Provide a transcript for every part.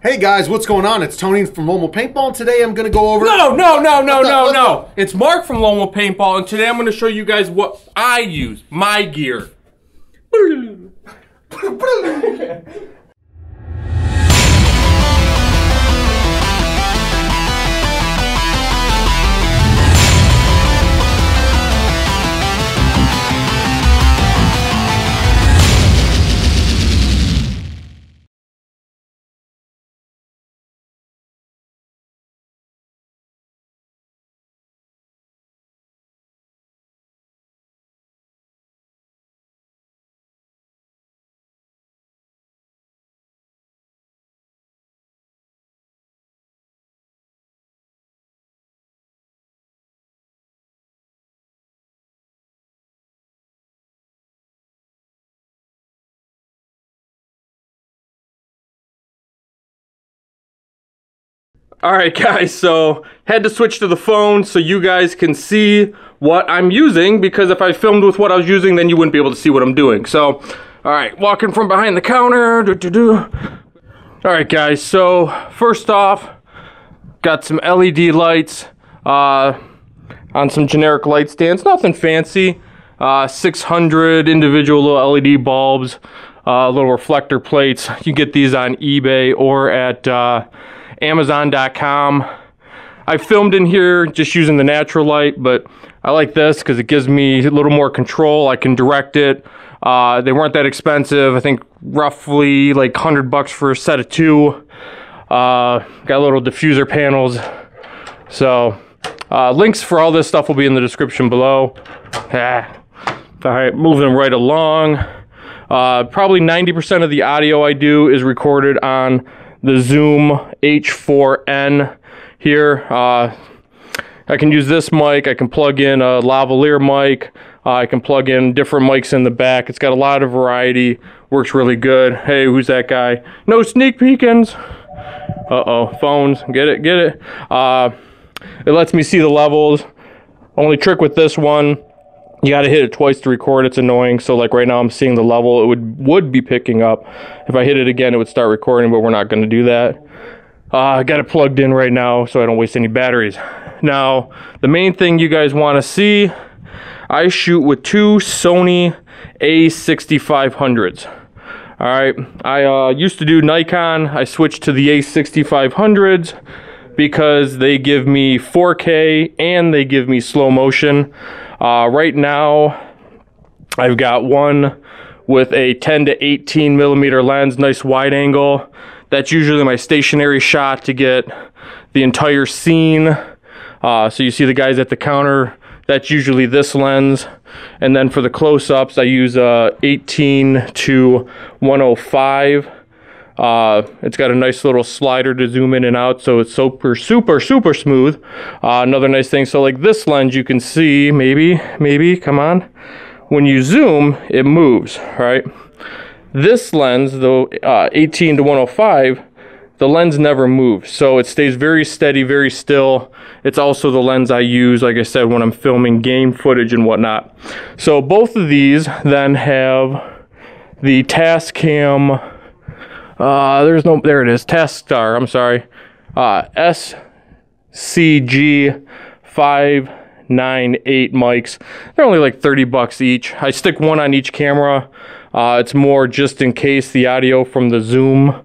Hey guys, what's going on? It's Tony from Lomo Paintball, and today I'm going to go over... No. It's Mark from Lomo Paintball, and today I'm going to show you guys what I use, my gear. Alright guys, so had to switch to the phone so you guys can see what I'm using, because if I filmed with what I was using then you wouldn't be able to see what I'm doing. So, alright, walking from behind the counter. Alright guys, so first off, got some LED lights on some generic light stands, nothing fancy. 600 individual little LED bulbs, little reflector plates. You can get these on eBay or at Amazon.com. I filmed in here just using the natural light, but I like this because it gives me a little more control. I can direct it. They weren't that expensive. I think roughly like $100 for a set of two. Got little diffuser panels. So links for all this stuff will be in the description below. Alright, moving right along. Probably 90% of the audio I do is recorded on the Zoom H4n here. I can use this mic. I can plug in a lavalier mic. I can plug in different mics in the back. It's got a lot of variety. Works really good. Hey, who's that guy? No sneak peekins. Uh-oh, phones. Get it, get it. It lets me see the levels. Only trick with this one, you got to hit it twice to record. It's annoying. So like right now I'm seeing the level it would be picking up. If I hit it again it would start recording, but we're not going to do that. I got it plugged in right now so I don't waste any batteries. Now the main thing you guys want to see, I shoot with two Sony A6500s. Alright, I used to do Nikon. I switched to the A6500s because they give me 4K and they give me slow motion. Right now, I've got one with a 10 to 18 millimeter lens, nice wide angle. That's usually my stationary shot to get the entire scene. So you see the guys at the counter, that's usually this lens. And then for the close-ups, I use 18 to 105. It's got a nice little slider to zoom in and out, so it's super smooth. Another nice thing, so like this lens you can see, maybe, come on. When you zoom, it moves, right? This lens, though, 18 to 105, the lens never moves, so it stays very steady, very still. It's also the lens I use, like I said, when I'm filming game footage and whatnot. So both of these then have the Tascam, there it is, Taskstar, I'm sorry, SCG 598 mics. They're only like 30 bucks each. I stick one on each camera. It's more just in case the audio from the Zoom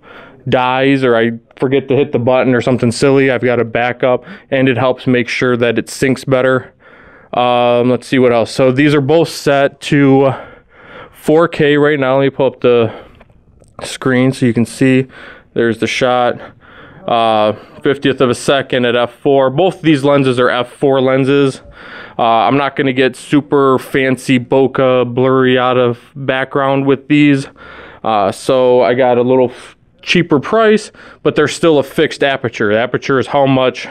dies or I forget to hit the button or something silly. I've got a backup, and it helps make sure that it syncs better. Let's see what else. So these are both set to 4K right now. Let me pull up the screen so you can see. There's the shot. 50th of a second at f4. Both of these lenses are f4 lenses. I'm not going to get super fancy bokeh blurry out of background with these, so I got a little cheaper price, but they're still a fixed aperture. The aperture is how much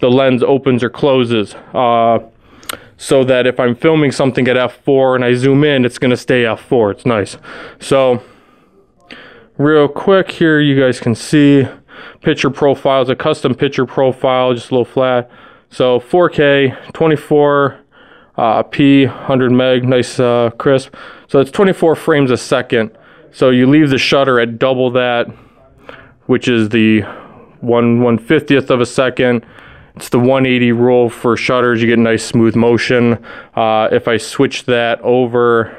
the lens opens or closes, so that if I'm filming something at f4 and I zoom in, it's going to stay f4. It's nice. So real quick here, you guys can see picture profile. It's a custom picture profile, just a little flat. So 4K, 24 p, 100 meg, nice crisp. So it's 24 frames a second. So you leave the shutter at double that which is the 1/150th of a second. It's the 180 rule for shutters. You get nice smooth motion. If I switch that over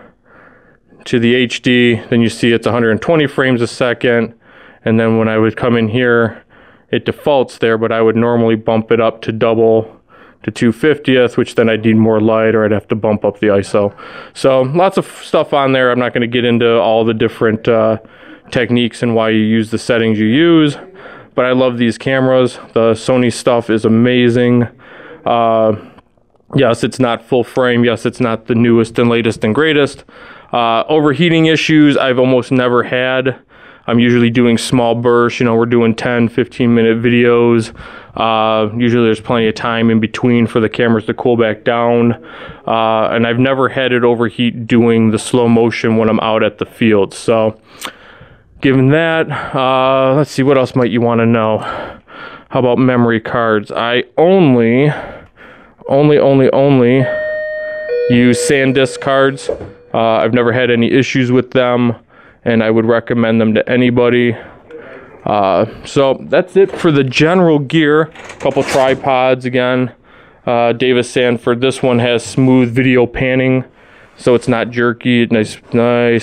to the HD, then you see it's 120 frames a second. And then when I would come in here, it defaults there, but I would normally bump it up to double to 250th, which then I'd need more light, or I'd have to bump up the ISO. So lots of stuff on there. I'm not going to get into all the different techniques and why you use the settings you use, but I love these cameras. The Sony stuff is amazing. Yes, it's not full frame. Yes, it's not the newest and latest and greatest. Overheating issues I've almost never had. I'm usually doing small bursts, you know, we're doing 10, 15-minute videos. Usually there's plenty of time in between for the cameras to cool back down. And I've never had it overheat doing the slow motion when I'm out at the field. So given that, let's see, what else might you want to know? How about memory cards? I only use SanDisk cards. I've never had any issues with them, and I would recommend them to anybody. So that's it for the general gear. A couple tripods again. Davis Sanford. This one has smooth video panning, so it's not jerky. Nice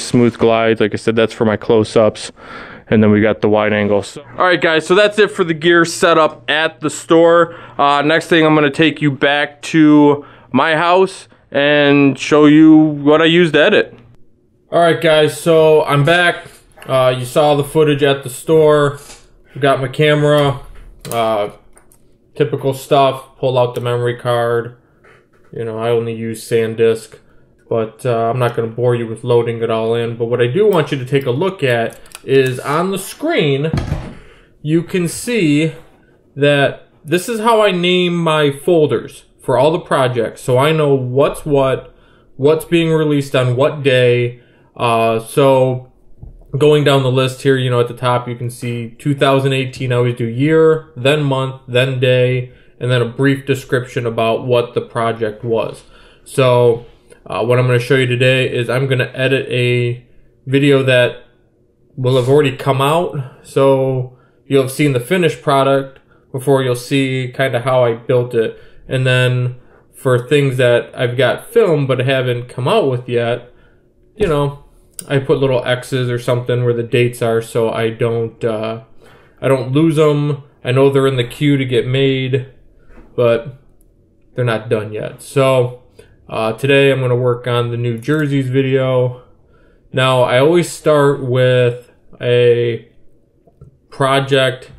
smooth glides. Like I said, that's for my close-ups. And then we got the wide angle. So, all right, guys. So that's it for the gear setup at the store. Next thing, I'm going to take you back to my house and show you what I used to edit. All right, guys, so I'm back. You saw the footage at the store. Got my camera, typical stuff. Pull out the memory card. You know, I only use SanDisk, but I'm not going to bore you with loading it all in. But what I do want you to take a look at is on the screen, you can see that this is how I name my folders for all the projects. So I know what's being released on what day. So going down the list here, you know, at the top you can see 2018. I always do year, then month, then day, and then a brief description about what the project was. So what I'm going to show you today is I'm going to edit a video that will have already come out. So you'll have seen the finished product before you'll see kind of how I built it. And then for things that I've got filmed but haven't come out with yet, you know, I put little X's or something where the dates are, so I don't lose them. I know they're in the queue to get made, but they're not done yet. So today I'm going to work on the new jerseys video. Now I always start with a project.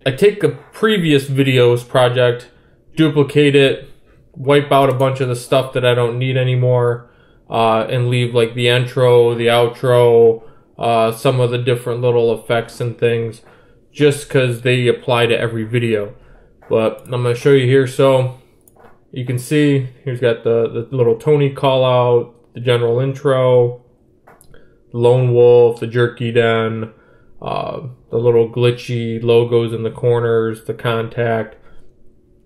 I take a previous video's project, duplicate it, wipe out a bunch of the stuff that I don't need anymore, and leave like the intro, the outro, some of the different little effects and things, just because they apply to every video. But I'm going to show you here. So you can see here's got the little Tony call out, the general intro, the lone wolf, the jerky den, the little glitchy logos in the corners, the contact,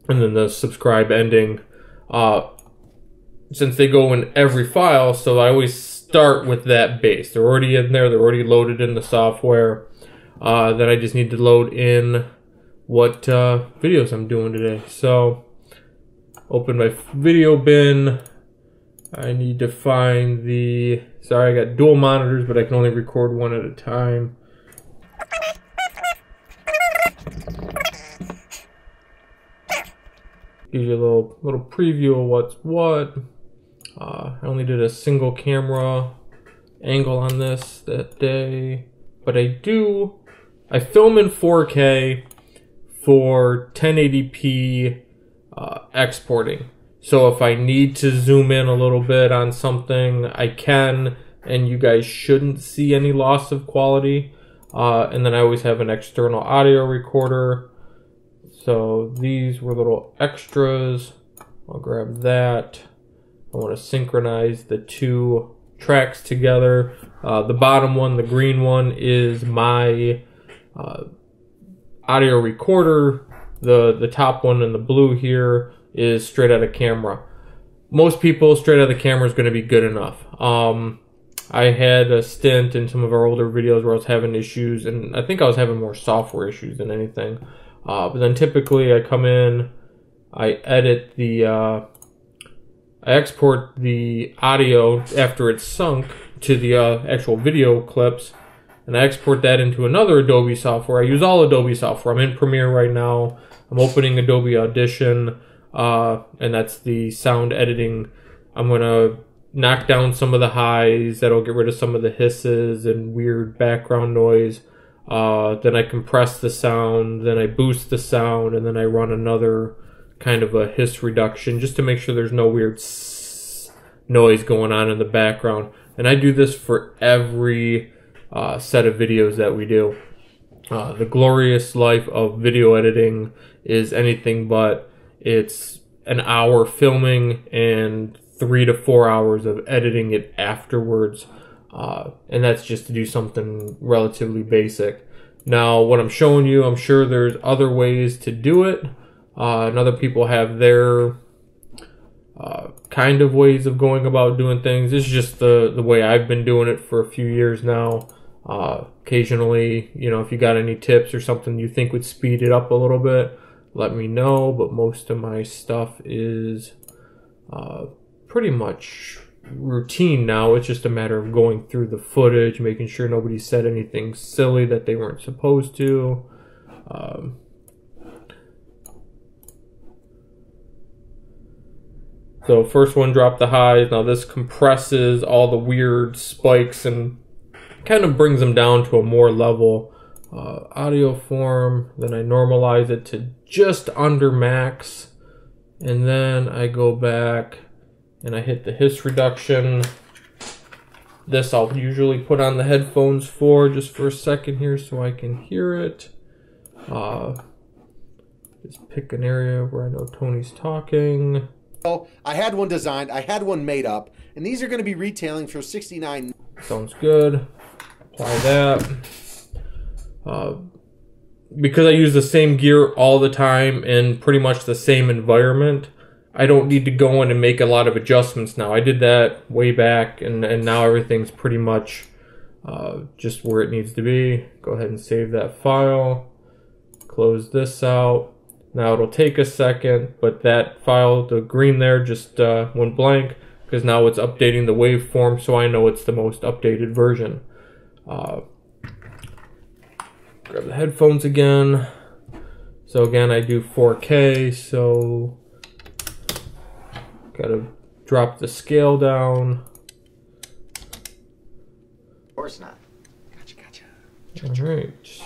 and then the subscribe ending. Since they go in every file, so I always start with that base. They're already in there, they're already loaded in the software. Then I just need to load in what videos I'm doing today. So open my video bin. I need to find the, sorry, I got dual monitors, but I can only record one at a time. Gives you a little preview of what's what. I only did a single camera angle on this that day, but I film in 4K for 1080p exporting. So if I need to zoom in a little bit on something, I can, and you guys shouldn't see any loss of quality. And then I always have an external audio recorder. So these were little extras. I'll grab that. I want to synchronize the two tracks together. The bottom one, the green one, is my audio recorder. The top one in the blue here is straight out of camera. Most people, straight out of the camera is going to be good enough. I had a stint in some of our older videos where I was having issues, and I think I was having more software issues than anything. But then typically I come in, I edit the, I export the audio after it's sunk to the actual video clips, and I export that into another Adobe software. I use all Adobe software. I'm in Premiere right now. I'm opening Adobe Audition, and that's the sound editing. I'm going to knock down some of the highs. That'll get rid of some of the hisses and weird background noise. Then I compress the sound, then I boost the sound, and then I run another kind of a hiss reduction just to make sure there's no weird noise going on in the background. And I do this for every set of videos that we do. The glorious life of video editing is anything but. It's an hour filming and 3 to 4 hours of editing it afterwards. And that's just to do something relatively basic. Now, what I'm showing you, I'm sure there's other ways to do it. And other people have their kind of ways of going about doing things. This is just the way I've been doing it for a few years now. Occasionally, you know, if you got any tips or something you think would speed it up a little bit, let me know. But most of my stuff is pretty much routine now. It's just a matter of going through the footage, making sure nobody said anything silly that they weren't supposed to. So first one, drop the highs. Now this compresses all the weird spikes and kind of brings them down to a more level audio form. Then I normalize it to just under max. And then I go back and I hit the hiss reduction. This I'll usually put on the headphones for just for a second here so I can hear it. Just pick an area where I know Tony's talking. So I had one designed, I had one made up, and these are going to be retailing for $69. Sounds good. Apply that. Because I use the same gear all the time in pretty much the same environment, I don't need to go in and make a lot of adjustments now. I did that way back, and now everything's pretty much just where it needs to be. Go ahead and save that file. Close this out. Now it'll take a second, but that file, the green there, just went blank because now it's updating the waveform, so I know it's the most updated version. Grab the headphones again. So again, I do 4K, so gotta drop the scale down. Of course not. Gotcha. All right.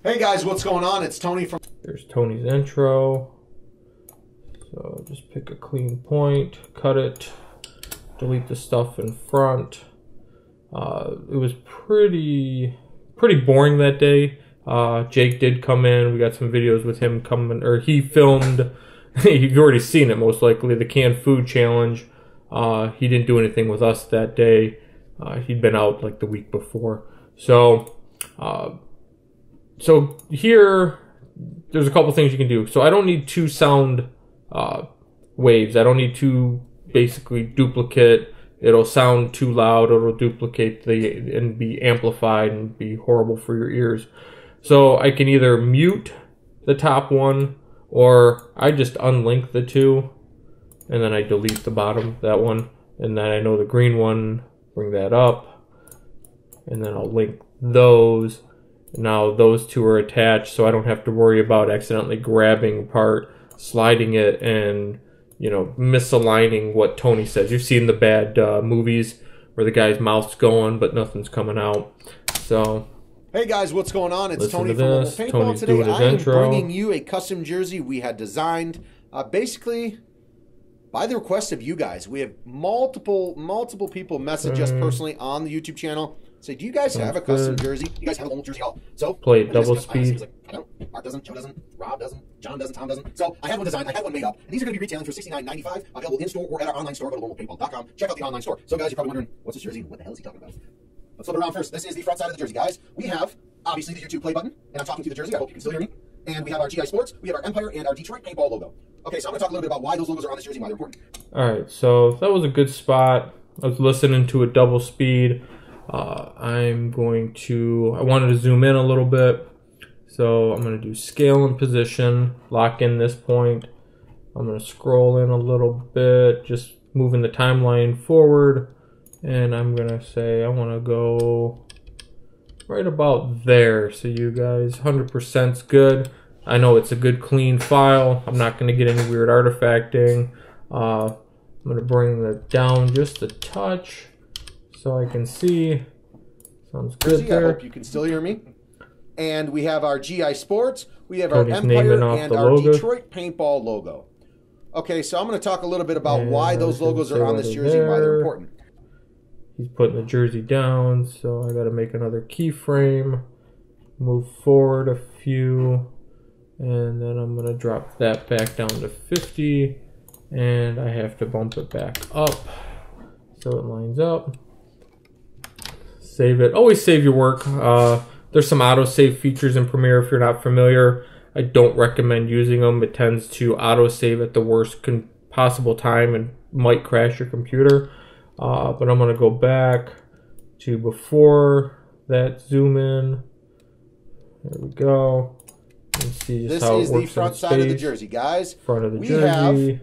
Hey guys, what's going on? It's Tony from... There's Tony's intro. So just pick a clean point, cut it, delete the stuff in front. It was pretty boring that day. Jake did come in. We got some videos with him coming, or he filmed. You've already seen it most likely, the canned food challenge. He didn't do anything with us that day. He'd been out like the week before. So here, there's a couple things you can do. So I don't need two sound waves. I don't need two basically duplicate. It'll sound too loud. It'll duplicate and be amplified and be horrible for your ears. So I can either mute the top one, or I just unlink the two, and then I delete the bottom, that one, and then I know the green one, bring that up, and then I'll link those. Now those two are attached, so I don't have to worry about accidentally grabbing apart, sliding it, and, you know, misaligning what Tony says. You've seen the bad movies where the guy's mouth's going, but nothing's coming out. So, hey guys, what's going on? It's listen Tony to from Mobile this. Paintball. Tony's Today doing his I am intro. bringing you a custom jersey we had designed. Basically, by the request of you guys, we have multiple people message us personally on the YouTube channel. Say, do you guys have a custom jersey? You guys have a little jersey all? So Play it double speed. Like, I don't. Mark doesn't. Joe doesn't. Rob doesn't. John doesn't. Tom doesn't. So I had one designed. I had one made up. And these are going to be retailing for $69.95, available in store or at our online store. Go to lomalpaintball.com. Check out the online store. So guys, you're probably wondering, what's this jersey? What the hell is he talking about? Let's flip it around first. This is the front side of the jersey, guys. We have obviously the YouTube play button, and I'm talking through the jersey. I hope you can still hear me. And we have our GI Sports, we have our Empire, and our Detroit Paintball logo. Okay, so I'm going to talk a little bit about why those logos are on this jersey and why they're important. All right, so that was a good spot. I was listening to a double speed. I wanted to zoom in a little bit. So I'm going to do scale and position, lock in this point. I'm going to scroll in a little bit, just moving the timeline forward. And I'm going to say I want to go right about there. So you guys, 100% is good. I know it's a good clean file. I'm not going to get any weird artifacting. I'm going to bring that down just a touch so I can see. Sounds good there. I hope you can still hear me. And we have our GI Sports, we have Cody's our Empire, and our logo. Detroit Paintball logo. Okay, so I'm going to talk a little bit about why those logos are on this jersey and why they're important. He's putting the jersey down, so I got to make another keyframe, move forward a few, and then I'm going to drop that back down to 50, and I have to bump it back up so it lines up. Save it. Always save your work. There's some autosave features in Premiere if you're not familiar. I don't recommend using them. It tends to autosave at the worst possible time and might crash your computer. But I'm going to go back to before that, zoom in. There we go. Let's see just how it works. This is the front side of the jersey, guys. Front of the we jersey. Have,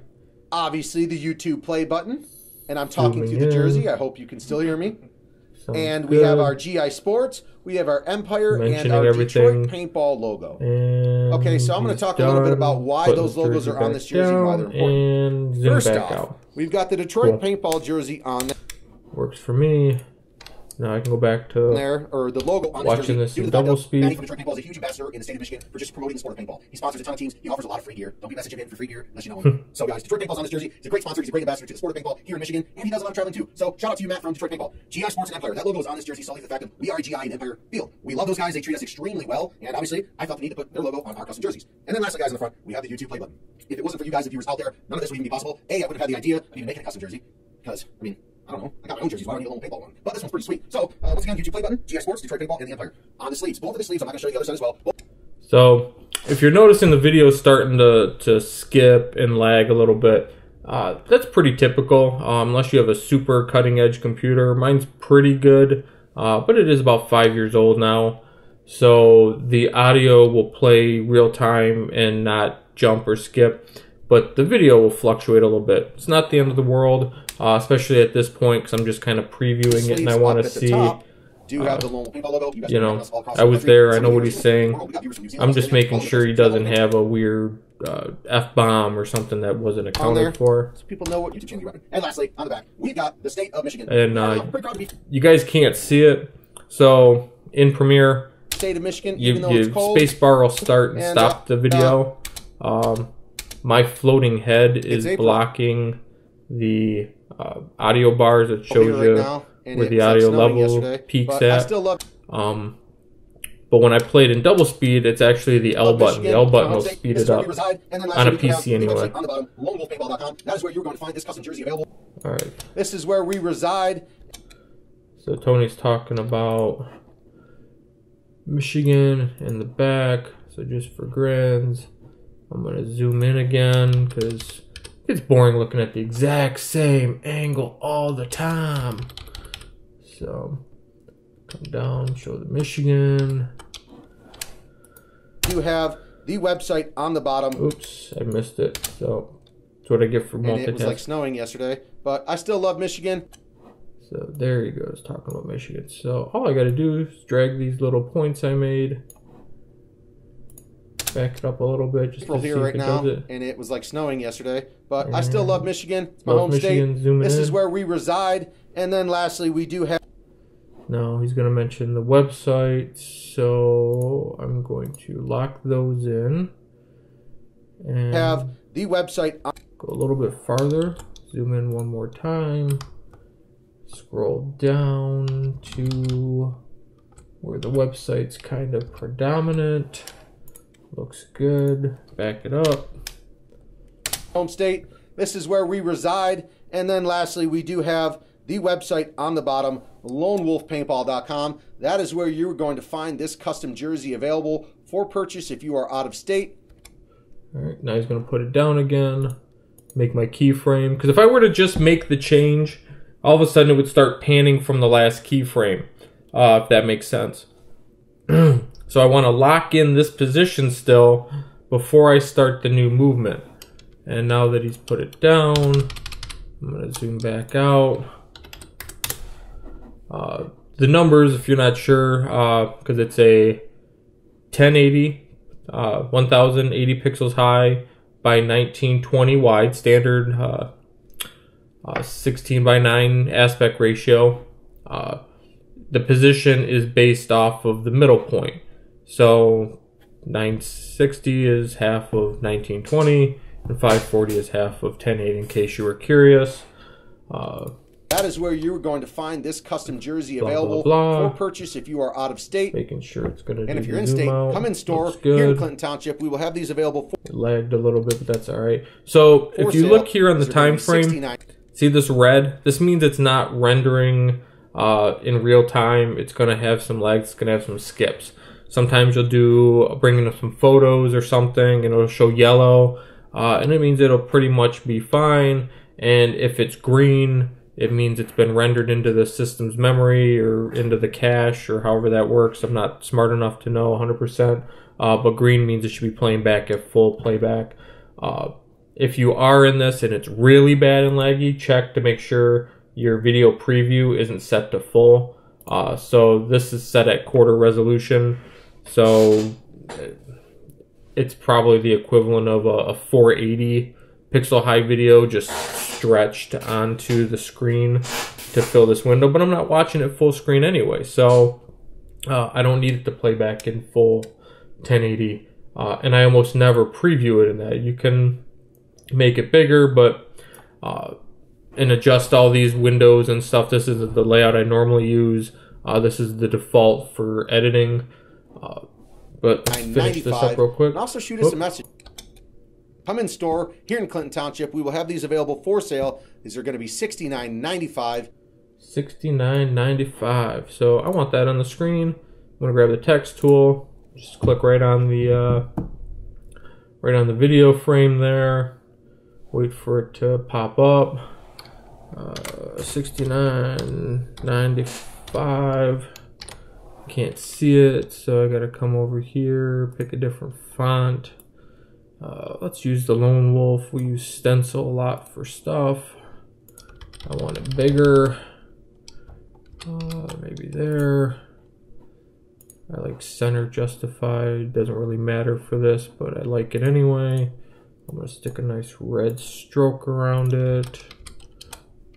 obviously, the YouTube play button. And I'm talking through the jersey. I hope you can still hear me. And we have our GI Sports, we have our Empire, and our Detroit Paintball logo. Okay, so I'm going to talk a little bit about why those logos are on this jersey and why they're important. First off, we've got the Detroit Paintball jersey on there. Works for me. Now I can go back to there, or the logo on watching this in double speed. Manny from Detroit Paintball is a huge ambassador in the state of Michigan for just promoting the sport of paintball. He sponsors a ton of teams. He offers a lot of free gear. Don't be messaging him for free gear unless you know him. So guys, Detroit Paintball's on this jersey. He's a great sponsor. He's a great ambassador to the sport of paintball here in Michigan, and he does a lot of traveling too. So shout out to you, Matt from Detroit Paintball. GI Sports and Empire. That logo is on this jersey solely for the fact that we are a GI and Empire field. We love those guys. They treat us extremely well, and obviously I felt the need to put their logo on our custom jerseys. And then lastly, guys, in the front, we have the YouTube play button. If it wasn't for you guys, the viewers out there, none of this would even be possible. I wouldn't have had the idea of even making a custom jersey because, I don't know. I got my own jerseys, so I don't need a little paintball one. But this one's pretty sweet. So, once again, YouTube play button, GI Sports, Detroit Paintball, and the Empire. On the sleeves. Both of the sleeves, I'm not going to show you the other side as well. So, if you're noticing the video starting to skip and lag a little bit, that's pretty typical, unless you have a super cutting-edge computer. Mine's pretty good, but it is about 5 years old now. So, the audio will play real-time and not jump or skip. But the video will fluctuate a little bit. It's not the end of the world, especially at this point, because I'm just kind of previewing it and I want to see. Do have the paintball logo. You know, I was there. I know what he's saying. I'm just making sure he doesn't have a weird F-bomb or something that wasn't accounted for. So people know what YouTube channel you're running. And lastly, on the back, we've got the state of Michigan. And you guys can't see it. So in Premiere, state of Michigan, you space bar will start and stop the video. My floating head is blocking the audio bars. It shows you where the audio level peaks at. But when I played in double speed, it's actually the L button. The L button will speed it up on a PC anyway. That is where you're going to find this custom jersey available. All right. This is where we reside. So Tony's talking about Michigan in the back. So just for grins. I'm going to zoom in again because it's boring looking at the exact same angle all the time. So, come down, show the Michigan. You have the website on the bottom. Oops, I missed it. So, that's what I get for multitasking. It was like snowing yesterday, but I still love Michigan. So, there he goes, talking about Michigan. So, all I got to do is drag these little points I made. Back it up a little bit just to see if it does it. And it was like snowing yesterday, but I still love Michigan. It's my home state. This is where we reside. And then lastly, we do have... Now he's going to mention the website, so I'm going to lock those in. And have the website... Go a little bit farther. Zoom in one more time. Scroll down to where the website's kind of predominant. Looks good. Back it up. Home state. This is where we reside. And then lastly, we do have the website on the bottom, lonewolfpaintball.com. That is where you're going to find this custom jersey available for purchase if you are out of state. All right, now he's going to put it down again. Make my keyframe. Because if I were to just make the change all of a sudden it would start panning from the last keyframe, if that makes sense. So I want to lock in this position still before I start the new movement. And now that he's put it down, I'm going to zoom back out. The numbers, if you're not sure, because it's a 1080, 1080 pixels high by 1920 wide, standard 16 by 9 aspect ratio. The position is based off of the middle point. So 960 is half of 1920, and 540 is half of 1080, in case you were curious. That is where you're going to find this custom jersey available for purchase if you are out of state. Making sure it's going to do. And if you're in state, come in store here in Clinton Township. We will have these available for. It lagged a little bit, but that's all right. So if you look here on the time frame, see this red? This means it's not rendering in real time. It's going to have some lags. It's going to have some skips. Sometimes you'll bring in some photos or something, and it'll show yellow, and it means it'll pretty much be fine. And if it's green, it means it's been rendered into the system's memory or into the cache, or however that works. I'm not smart enough to know 100%, but green means it should be playing back at full playback. If you are in this and it's really bad and laggy, check to make sure your video preview isn't set to full. So this is set at quarter resolution, so it's probably the equivalent of a 480 pixel high video just stretched onto the screen to fill this window, but I'm not watching it full screen anyway, so I don't need it to play back in full 1080, and I almost never preview it in that. You can make it bigger, but and adjust all these windows and stuff. This is the layout I normally use. This is the default for editing, but let's finish this up real quick. And also shoot us a message. Come in store here in Clinton Township. We will have these available for sale. These are going to be $69.95. $69.95. So I want that on the screen. I'm going to grab the text tool. Just click right on the video frame there. Wait for it to pop up. $69.95. Can't see it, so I got to come over here, pick a different font. Let's use the Lone Wolf. We use stencil a lot for stuff. I want it bigger. Maybe there. I like center justified. Doesn't really matter for this, but I like it anyway. I'm going to stick a nice red stroke around it.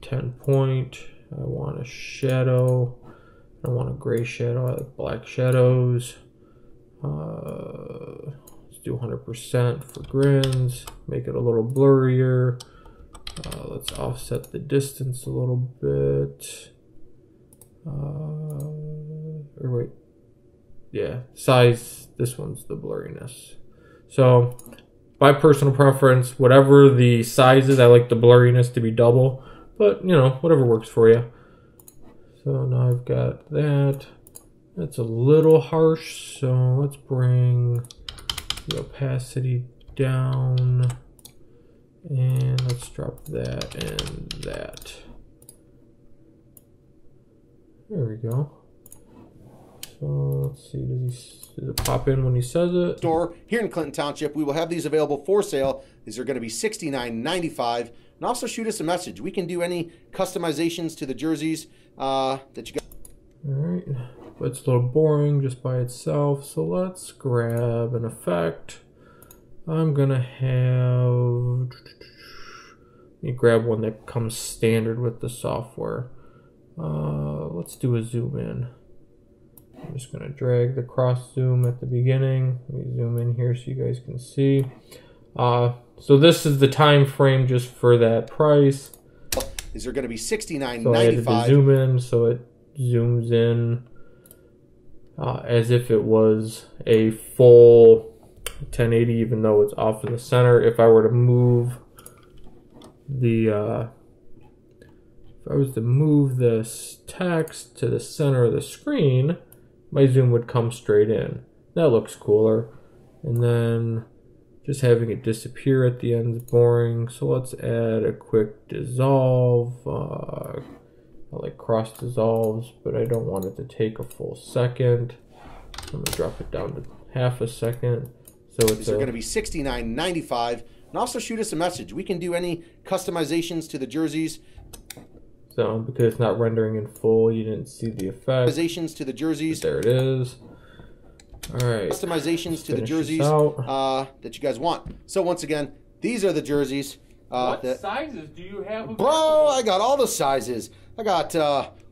10 point. I want a shadow. I want a gray shadow. I like black shadows. Do 100% for grins, make it a little blurrier. Let's offset the distance a little bit. Or wait, yeah, size, this one's the blurriness. So by personal preference, whatever the size is, I like the blurriness to be double, but you know, whatever works for you. So now I've got that. That's a little harsh, so let's bring the opacity down, and let's drop that and that. There we go. So let's see, does it pop in when he says it? Store here in Clinton Township. We will have these available for sale. These are going to be $69.95. And also shoot us a message. We can do any customizations to the jerseys that you got. All right. But it's a little boring just by itself, so let's grab an effect. I'm gonna have, let me grab one that comes standard with the software. Let's do a zoom in. I'm just gonna drag the cross zoom at the beginning. Let me zoom in here so you guys can see. So this is the time frame just for that price. These are gonna be $69.95. So I had to zoom in so it zooms in as if it was a full 1080, even though it's off in the center. If I were to move the this text to the center of the screen, my zoom would come straight in. That looks cooler. And then just having it disappear at the end is boring. So let's add a quick dissolve. like cross dissolves, but I don't want it to take a full second. I'm gonna drop it down to half a second. So it's going to be $69.95. And also shoot us a message. We can do any customizations to the jerseys. So because it's not rendering in full, you didn't see the effect. Customizations to the jerseys. But there it is. All right. Customizations to the jerseys that you guys want. So once again, these are the jerseys. What sizes do you have? Bro, I got all the sizes. I got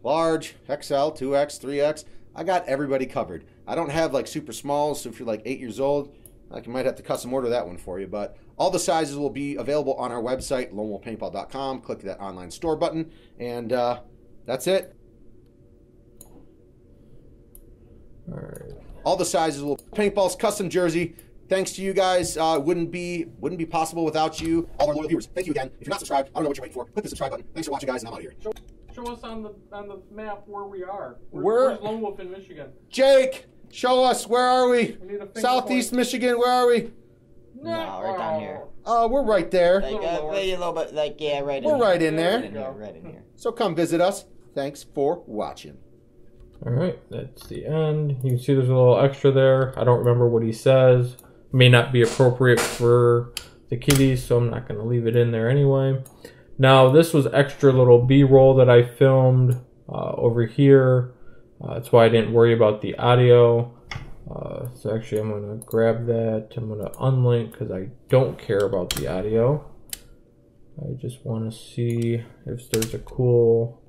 large, XL, 2X, 3X. I got everybody covered. I don't have like super smalls, so if you're like 8 years old, I might have to custom order that one for you. But all the sizes will be available on our website, lonewolfpaintball.com. Click that online store button, and that's it. All right. All the sizes will Paintball's custom jersey. Thanks to you guys. Wouldn't be possible without you, all our loyal viewers. Thank you again. If you're not subscribed, I don't know what you're waiting for. Click the subscribe button. Thanks for watching, guys, and I'm out of here. Show us on the map where we are. Where's Lone Wolf in Michigan? Jake, show us. Where are we? Southeast point. Michigan. Where are we? No, right down here. We're right there. Like, maybe a little bit, like, yeah, right in We're here. right in there. Right in here. So come visit us. Thanks for watching. All right, that's the end. You can see there's a little extra there. I don't remember what he says. May not be appropriate for the kiddies, so I'm not going to leave it in there anyway. Now, this was extra little B-roll that I filmed over here. That's why I didn't worry about the audio. So actually, I'm going to grab that. I'm going to unlink because I don't care about the audio. I just want to see if there's a cool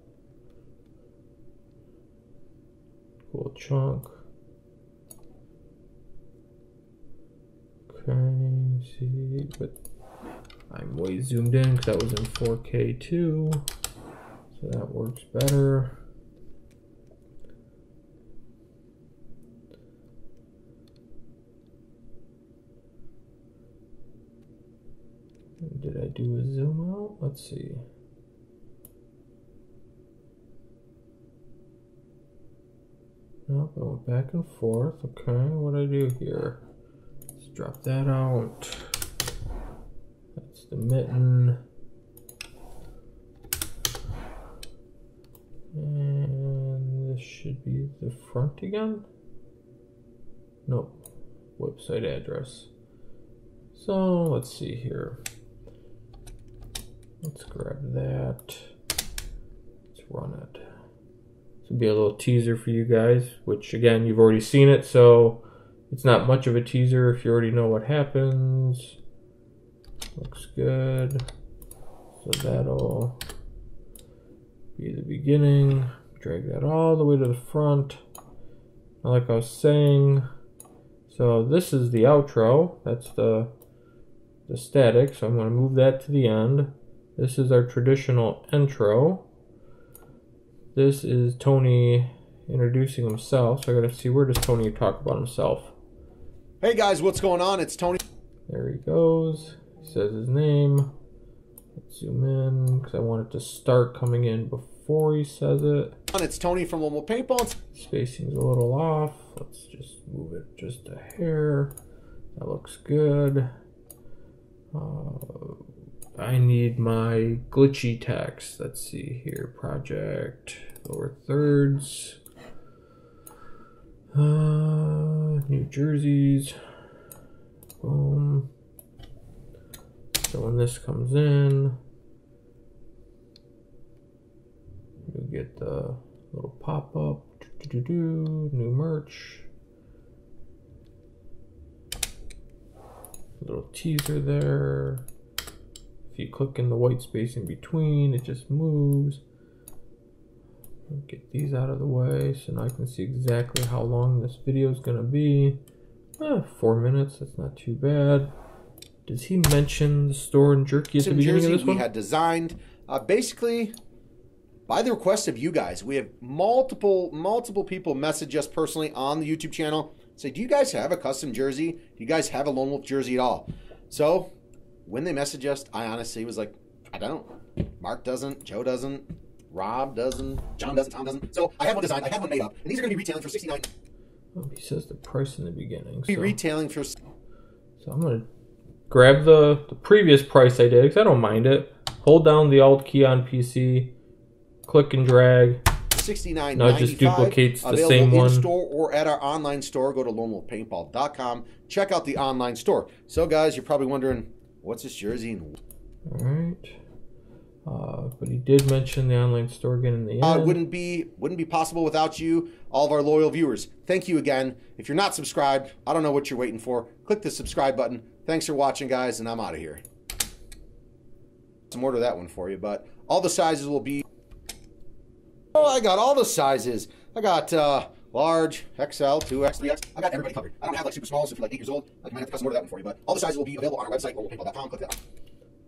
chunk. Okay, see, but I'm way zoomed in because that was in 4K too, so that works better. Did I do a zoom out? Let's see. Nope, I went back and forth. Okay, what do I do here? Let's drop that out. That's the mitten. And this should be the front again? Nope. Website address. So let's see here. Let's grab that. Let's run it. This will be a little teaser for you guys, which again, you've already seen it, so it's not much of a teaser if you already know what happens. Looks good. So that'll be the beginning. Drag that all the way to the front. Like I was saying, so this is the outro. That's the static, so I'm going to move that to the end. This is our traditional intro. This is Tony introducing himself, so I gotta see, where does Tony talk about himself? Hey guys, what's going on? It's Tony. There he goes. He says his name. Let's zoom in because I want it to start coming in before he says it. It's Tony from Lone Wolf Paintball. Spacing's a little off. Let's just move it just a hair. That looks good. I need my glitchy text. Let's see here. Project lower thirds. New jerseys. Boom. So when this comes in, you'll get the little pop-up. New merch. Little teaser there. If you click in the white space in between, it just moves. I'll get these out of the way so now I can see exactly how long this video is going to be. 4 minutes, that's not too bad. Does he mention the store and jerky at the beginning of this one? We had designed basically by the request of you guys. We have multiple people message us personally on the YouTube channel. Say, do you guys have a custom jersey? Do you guys have a Lone Wolf jersey at all? So when they messaged us, I honestly was like, I don't. Mark doesn't, Joe doesn't, Rob doesn't, John doesn't, Tom doesn't. So I have one designed, I have one made up, and these are going to be retailing for $69. Oh, he says the price in the beginning. Be retailing for. So I'm going to grab the previous price I did because I don't mind it. Hold down the Alt key on PC, click and drag. $69.95. No, it just duplicates the Available same one. in store or at our online store. Go to lonewolfpaintball.com. Check out the online store. So, guys, you're probably wondering, what's this jersey? All right. But he did mention the online store again in the end. Wouldn't be possible without you, all of our loyal viewers. Thank you again. If you're not subscribed, I don't know what you're waiting for. Click the subscribe button. Thanks for watching, guys, and I'm out of here. Some order that one for you, but all the sizes will be. Oh, I got all the sizes. I got large, XL, 2X, 3X. I got everybody covered. I don't have like super smalls if you're like 8 years old. I might have to custom order that one for you, but all the sizes will be available on our website, lonewolfpaintball.com. Click that.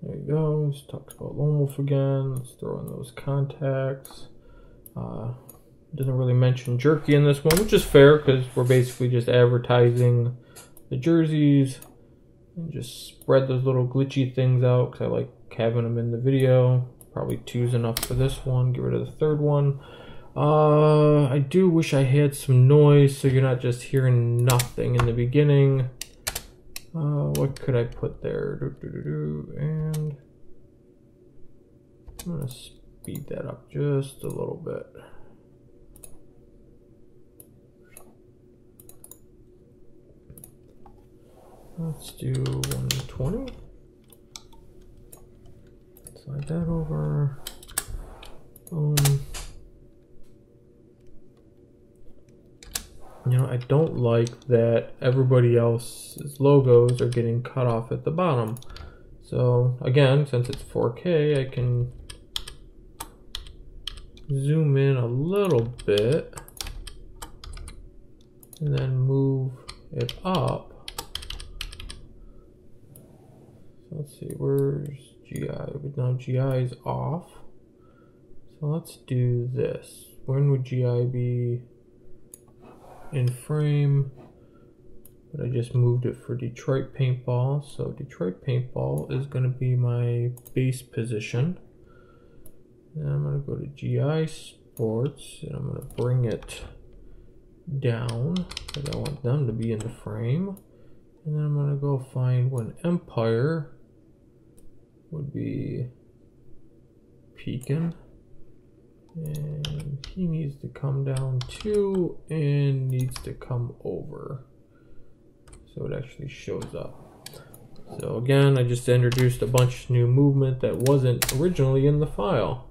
There he goes. Talks about Lone Wolf again. Let's throw in those contacts. Doesn't really mention jerky in this one, which is fair because we're basically just advertising the jerseys and just spread those little glitchy things out because I like having them in the video. Probably 2's enough for this one. Get rid of the third one. I do wish I had some noise so you're not just hearing nothing in the beginning. What could I put there? And I'm gonna speed that up just a little bit. Let's do 120. Slide that over. Boom. You know, I don't like that everybody else's logos are getting cut off at the bottom. So again, since it's 4K, I can zoom in a little bit and then move it up. So let's see, where's GI? Now GI is off. So let's do this. When would GI be in frame? But I just moved it for Detroit Paintball. So Detroit Paintball is going to be my base position. And I'm going to go to GI Sports and I'm going to bring it down because I want them to be in the frame. And then I'm going to go find when Empire would be peeking. And he needs to come down too and needs to come over. So it actually shows up. So again, I just introduced a bunch of new movement that wasn't originally in the file.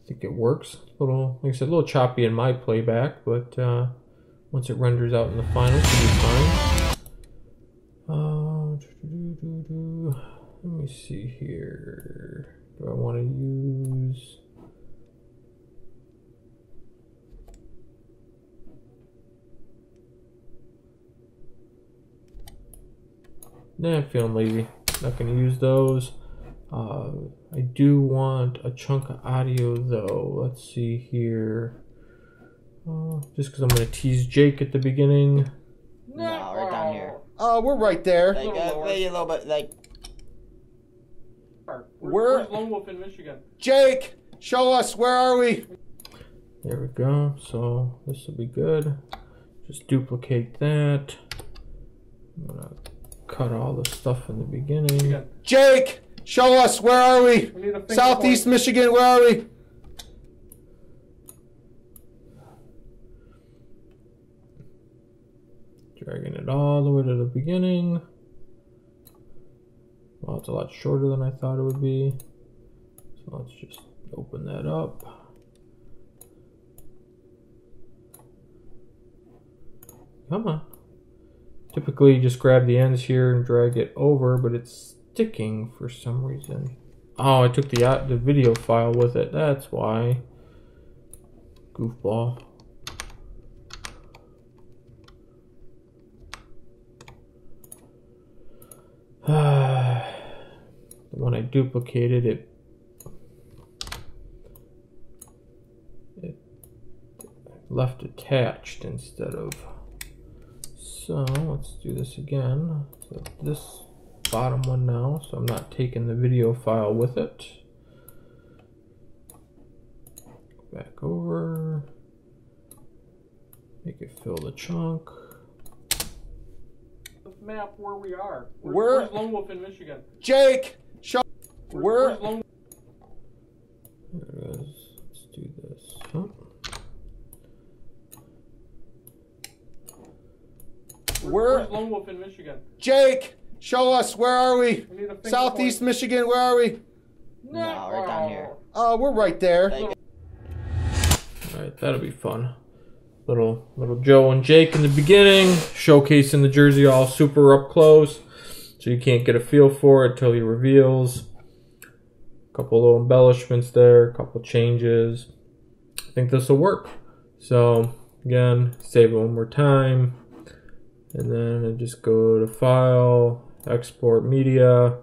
I think it works. A little, like I said, a little choppy in my playback, but once it renders out in the final, it should be fine. Let me see here. Do I want to use... Nah, I'm feeling lazy. Not going to use those. I do want a chunk of audio though. Let's see here. Just because I'm going to tease Jake at the beginning. No, right down here. We're right there. Like, maybe a little bit, like... Where's Lone Wolf in Michigan? Jake, show us. Where are we? There we go. So this will be good. Just duplicate that. I'm going to cut all the stuff in the beginning. Jake, show us. Where are we? Southeast Michigan. Where are we? Dragging it all the way to the beginning. Well, it's a lot shorter than I thought it would be. So let's just open that up. Come on. Typically you just grab the ends here and drag it over, but it's sticking for some reason. Oh, I took the video file with it. That's why. Goofball. When I duplicated it, it left attached instead of. So let's do this again. So this bottom one now, so I'm not taking the video file with it. Back over, make it fill the chunk. Map where we are. Where's Lone Wolf in Michigan? Jake, show. Where's Lone Where's Lone Wolf in Michigan? Jake, show us. Where are we? We need a finger Southeast point. Michigan. Where are we? No, we're down here. Oh, we're right there. Alright, that'll be fun. Little Joe and Jake in the beginning, showcasing the jersey all super up close, so you can't get a feel for it till he reveals. A couple little embellishments there, a couple changes. I think this will work. So again, save it one more time, and then I just go to File, Export Media.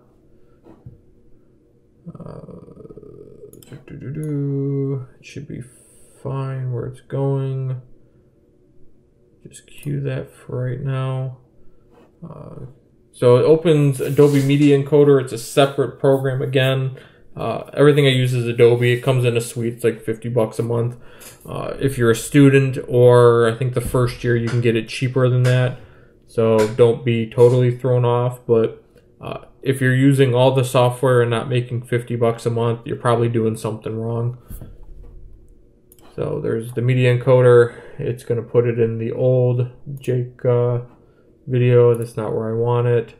It should be fine where it's going. Just cue that for right now. So it opens Adobe Media Encoder. It's a separate program again. Everything I use is Adobe. It comes in a suite. It's like $50 a month. If you're a student, or I think the first year you can get it cheaper than that. So don't be totally thrown off. But if you're using all the software and not making $50 a month, you're probably doing something wrong. So there's the media encoder. It's going to put it in the old Jake video. That's not where I want it.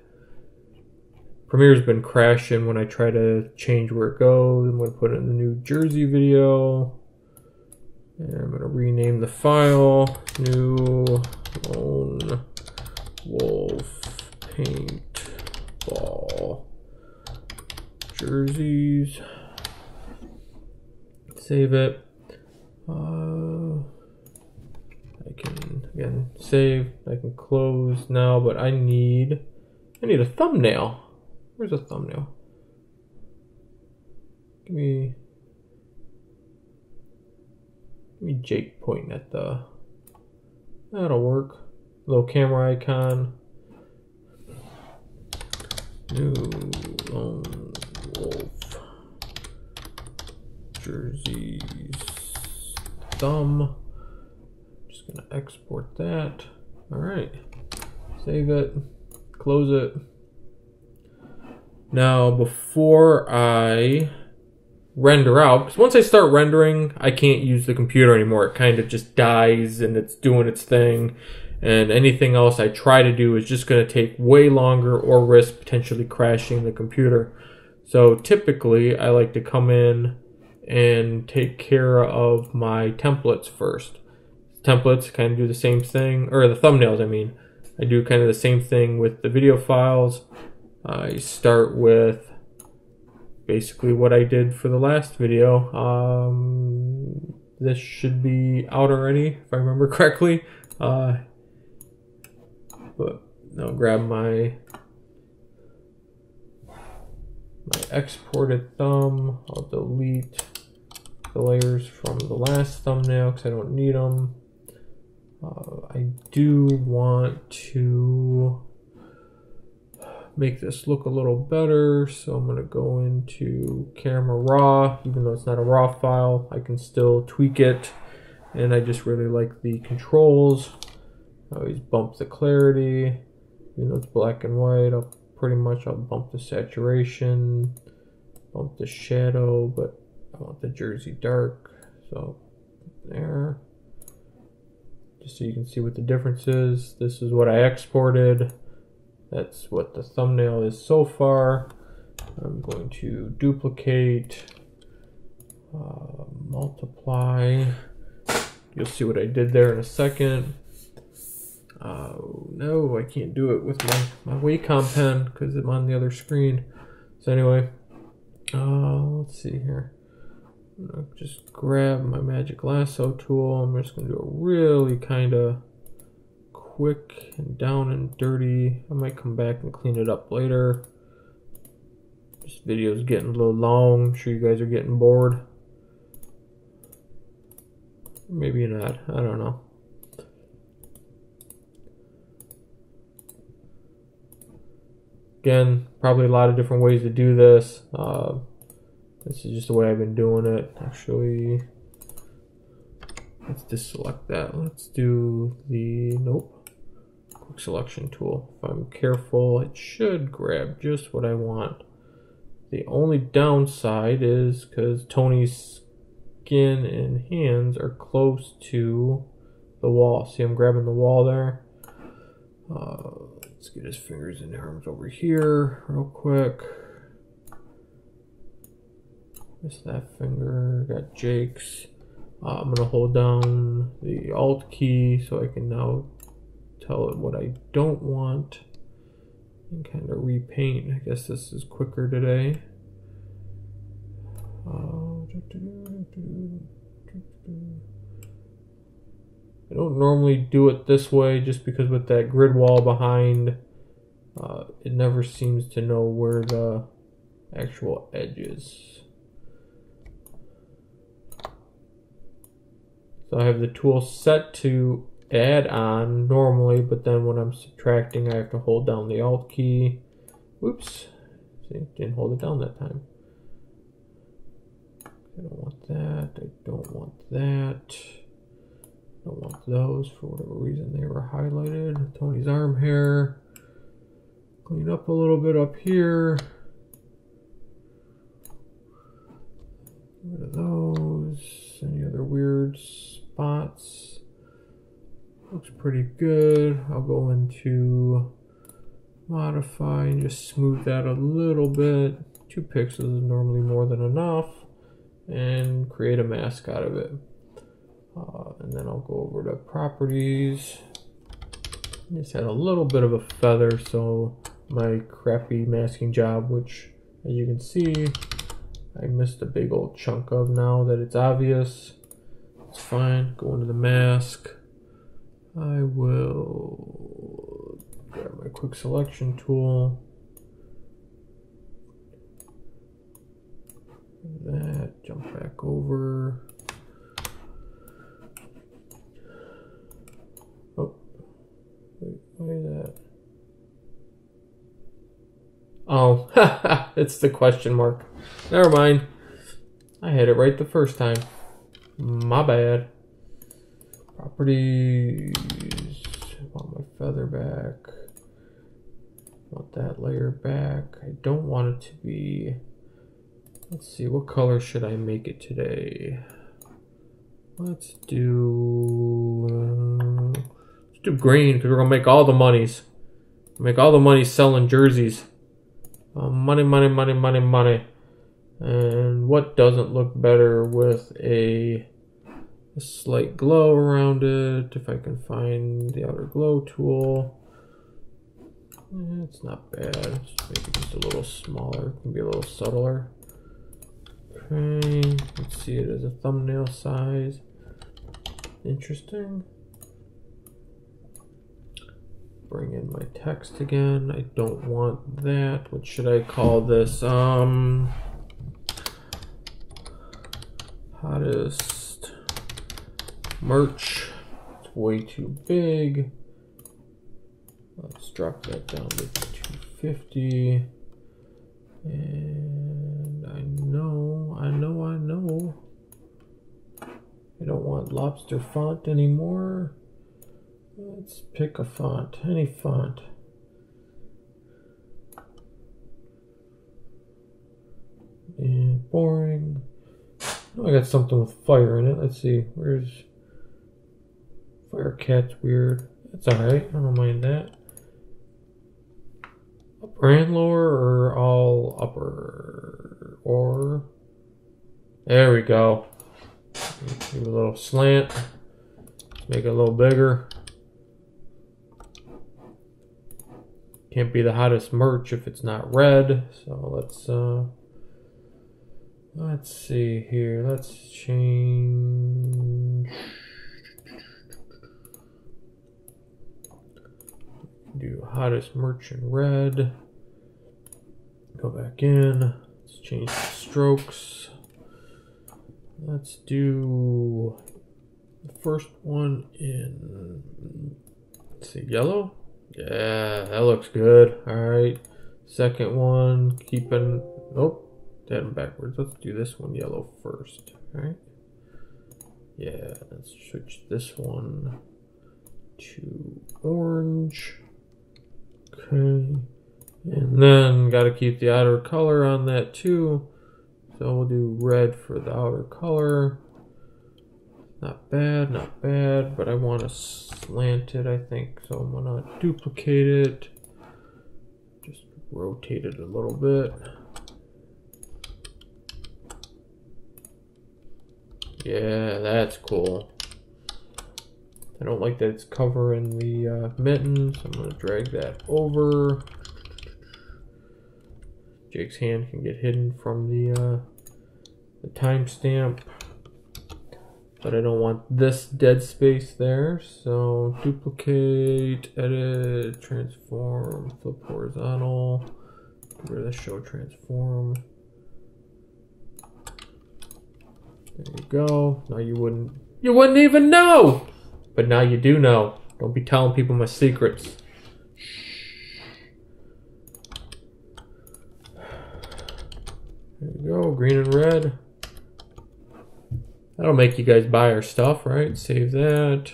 Premiere's been crashing when I try to change where it goes. I'm going to put it in the New Jersey video. And I'm going to rename the file. New Lone Wolf Paintball jerseys. Save it. I can again save. I can close now, but I need a thumbnail. Where's a thumbnail? Give me Jake pointing at the. That'll work. Little camera icon. New Lone Wolf jerseys. Thumb. Just gonna export that. Alright. Save it. Close it. Now before I render out, because once I start rendering, I can't use the computer anymore. It kind of just dies and it's doing its thing. And anything else I try to do is just going to take way longer or risk potentially crashing the computer. So typically I like to come in and take care of my templates first. Templates kind of do the same thing, or the thumbnails I mean. I do kind of the same thing with the video files. I start with basically what I did for the last video. This should be out already if I remember correctly. But I'll grab my exported thumb. I'll delete the layers from the last thumbnail because I don't need them. I do want to make this look a little better, so I'm going to go into Camera Raw. Even though it's not a raw file, I can still tweak it, and I just really like the controls. I always bump the clarity, even though it's black and white. I'll bump the saturation, bump the shadow, but I want the jersey dark, so there. Just so you can see what the difference is. This is what I exported. That's what the thumbnail is so far. I'm going to duplicate, multiply. You'll see what I did there in a second. No, I can't do it with my Wacom pen because I'm on the other screen. So anyway, let's see here. I'm gonna just grab my magic lasso tool. I'm just gonna do a really kind of quick and down and dirty. I might come back and clean it up later. This video is getting a little long. I'm sure you guys are getting bored. Maybe not. I don't know. Again, probably a lot of different ways to do this. This is just the way I've been doing it. Actually, let's just select that. Let's do the, nope, quick selection tool. If I'm careful, it should grab just what I want. The only downside is because Tony's skin and hands are close to the wall. See, I'm grabbing the wall there. Let's get his fingers and arms over here real quick. Missed that finger. Got Jake's. I'm gonna hold down the Alt key so I can now tell it what I don't want and kind of repaint. I guess this is quicker today. I don't normally do it this way just because with that grid wall behind, it never seems to know where the actual edge is. So I have the tool set to add on normally, but then when I'm subtracting, I have to hold down the Alt key. Whoops. See, didn't hold it down that time. I don't want that. I don't want that. Don't want those for whatever reason they were highlighted. Tony's arm hair. Clean up a little bit up here. Get rid of those. Any other weird spots? Looks pretty good. I'll go into modify and just smooth that a little bit. 2 pixels is normally more than enough. And create a mask out of it. And then I'll go over to properties. Just had a little bit of a feather, so my crappy masking job, which as you can see, I missed a big old chunk of now that it's obvious. It's fine. Go into the mask. I will grab my quick selection tool. That, jump back over. Oh, wait, why is that? Oh, it's the question mark. Never mind. I had it right the first time. My bad. Properties. I want my feather back. Want that layer back. I don't want it to be... Let's see, what color should I make it today? Let's do green, because we're gonna make all the monies. Make all the money selling jerseys. Money, money, money, money, money. And what doesn't look better with a slight glow around it? If I can find the outer glow tool. It's not bad. Maybe just a little smaller. It can be a little subtler. Okay, let's see it as a thumbnail size. Interesting. Bring in my text again. I don't want that. What should I call this? Hottest merch. It's way too big. Let's drop that down to 250. And I know. I don't want lobster font anymore. Let's pick a font, any font. And boring. Oh, I got something with fire in it. Let's see, where's Fire Cat's weird. That's alright, I don't mind that. Upper and lower or all upper? Or there we go. Give it a little slant. Make it a little bigger. Can't be the hottest merch if it's not red. So let's see here. Let's change. Do hottest merch in red. Go back in. Let's change the strokes. Let's do the first one in, let's see, yellow. Yeah, that looks good. All right. Second one, keeping, nope, that backwards. Let's do this one yellow first. All right. Yeah, let's switch this one to orange. Okay. And then got to keep the outer color on that too. So we'll do red for the outer color. Not bad, but I want to slant it, I think. So I'm gonna duplicate it. Just rotate it a little bit. Yeah, that's cool. I don't like that it's covering the mitten, so I'm gonna drag that over. Jake's hand can get hidden from the timestamp. But I don't want this dead space there, so duplicate, edit, transform, flip horizontal, get rid of the show transform. There you go. Now you wouldn't even know, but now you do know. Don't be telling people my secrets. There you go, green and red. That'll make you guys buy our stuff, right? Save that.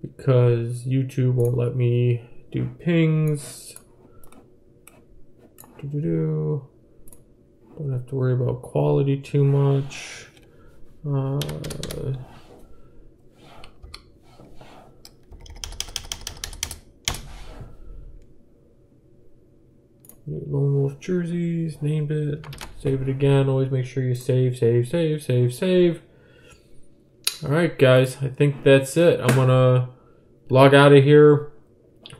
Because YouTube won't let me do pings. Don't have to worry about quality too much. Lone Wolf jerseys, named it. Save it again. Always make sure you save. Alright guys, I think that's it. I'm gonna log out of here,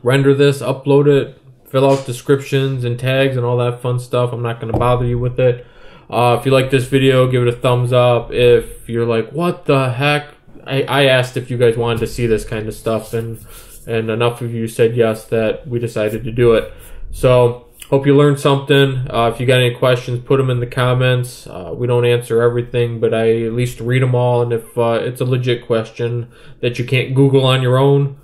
render this, upload it, fill out descriptions and tags and all that fun stuff. I'm not gonna bother you with it. If you like this video, give it a thumbs up. If you're like, what the heck? I asked if you guys wanted to see this kind of stuff, and enough of you said yes that we decided to do it. So hope you learned something. If you got any questions, put them in the comments. We don't answer everything, but I at least read them all. And if it's a legit question that you can't Google on your own,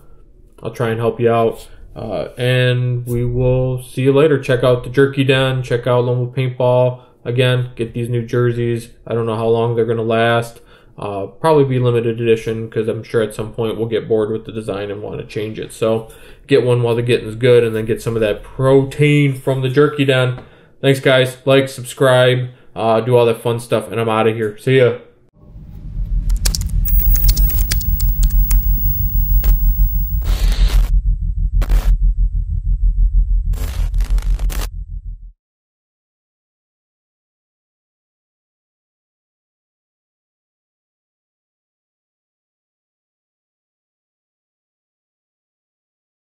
I'll try and help you out. And we will see you later. Check out the Jerky Den. Check out Lone Wolf Paintball. Again, get these new jerseys. I don't know how long they're going to last. Probably be limited edition, because I'm sure at some point we'll get bored with the design and want to change it. So get one while the getting's good, and then get some of that protein from the Jerky Den. Thanks guys. Like, subscribe, do all that fun stuff, and I'm out of here. See ya.